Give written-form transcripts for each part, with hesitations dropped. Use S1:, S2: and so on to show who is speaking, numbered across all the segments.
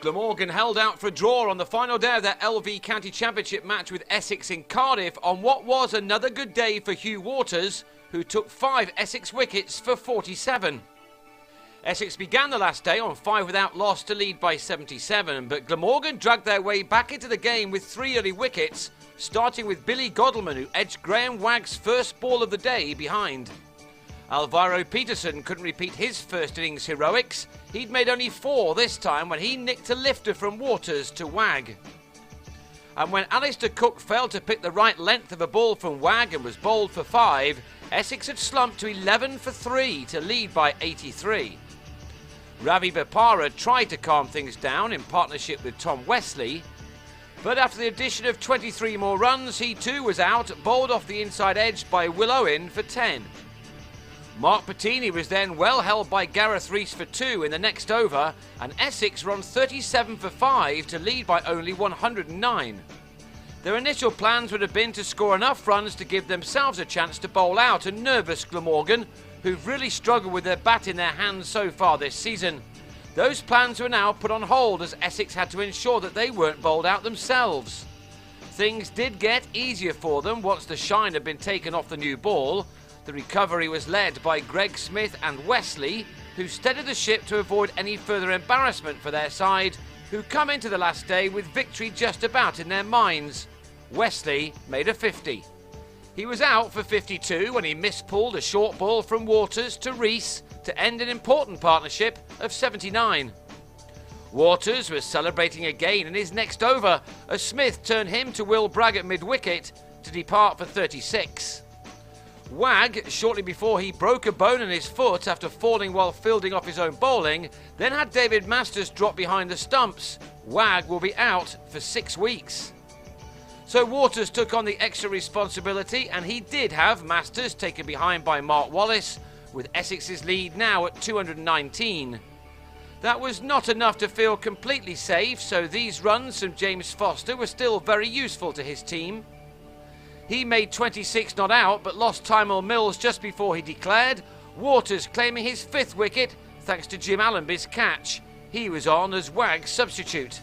S1: Glamorgan held out for a draw on the final day of their LV County Championship match with Essex in Cardiff on what was another good day for Hugh Waters, who took 5 Essex wickets for 47. Essex began the last day on 5 without loss to lead by 77, but Glamorgan dragged their way back into the game with 3 early wickets, starting with Billy Godleman, who edged Graham Wagg's first ball of the day behind. Alvaro Peterson couldn't repeat his first innings heroics. He'd made only 4 this time when he nicked a lifter from Waters to Wagg. And when Alistair Cook failed to pick the right length of a ball from Wagg and was bowled for 5, Essex had slumped to 11 for 3 to lead by 83. Ravi Bopara tried to calm things down in partnership with Tom Wesley, but after the addition of 23 more runs, he too was out, bowled off the inside edge by Will Owen for 10. Mark Patini was then well held by Gareth Rees for 2 in the next over, and Essex were on 37 for 5 to lead by only 109. Their initial plans would have been to score enough runs to give themselves a chance to bowl out a nervous Glamorgan, who've really struggled with their bat in their hands so far this season. Those plans were now put on hold as Essex had to ensure that they weren't bowled out themselves. Things did get easier for them once the shine had been taken off the new ball. The recovery was led by Greg Smith and Wesley, who steadied the ship to avoid any further embarrassment for their side, who come into the last day with victory just about in their minds. Wesley made a 50. He was out for 52 when he mispulled a short ball from Waters to Rees to end an important partnership of 79. Waters was celebrating again in his next over as Smith turned him to Will Bragg at mid-wicket to depart for 36. Wagg, shortly before he broke a bone in his foot after falling while fielding off his own bowling, then had David Masters drop behind the stumps. Wagg will be out for 6 weeks. So Waters took on the extra responsibility, and he did have Masters taken behind by Mark Wallace, with Essex's lead now at 219. That was not enough to feel completely safe, so these runs from James Foster were still very useful to his team. He made 26 not out, but lost Tymel Mills just before he declared, Waters claiming his 5th wicket thanks to Jim Allenby's catch. He was on as Wagg's substitute.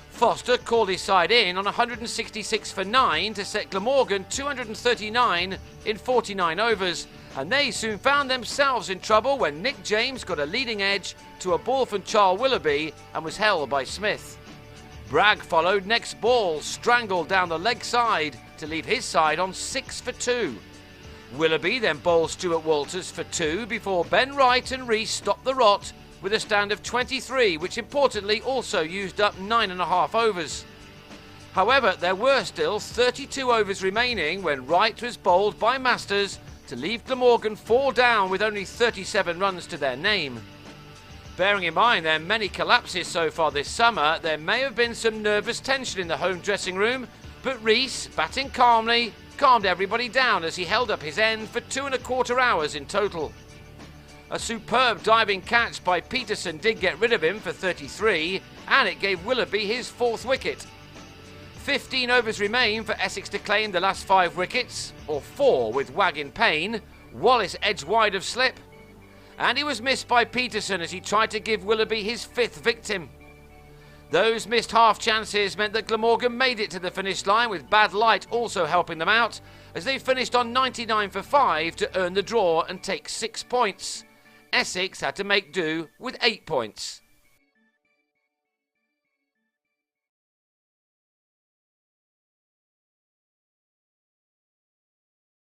S1: Foster called his side in on 166 for 9 to set Glamorgan 239 in 49 overs, and they soon found themselves in trouble when Nick James got a leading edge to a ball from Charles Willoughby and was held by Smith. Bragg followed next ball, strangled down the leg side to leave his side on 6 for 2. Willoughby then bowled Stuart Walters for 2 before Ben Wright and Rees stopped the rot with a stand of 23, which importantly also used up 9.5 overs. However, there were still 32 overs remaining when Wright was bowled by Masters to leave Glamorgan 4 down with only 37 runs to their name. Bearing in mind their many collapses so far this summer, there may have been some nervous tension in the home dressing room, but Rees, batting calmly, calmed everybody down as he held up his end for 2.25 hours in total. A superb diving catch by Peterson did get rid of him for 33, and it gave Willoughby his 4th wicket. 15 overs remain for Essex to claim the last 5 wickets, or 4 with Wagg in pain. Wallace edged wide of slip, and he was missed by Peterson as he tried to give Willoughby his 5th victim. Those missed half chances meant that Glamorgan made it to the finish line, with bad light also helping them out, as they finished on 99 for 5 to earn the draw and take 6 points. Essex had to make do with 8 points.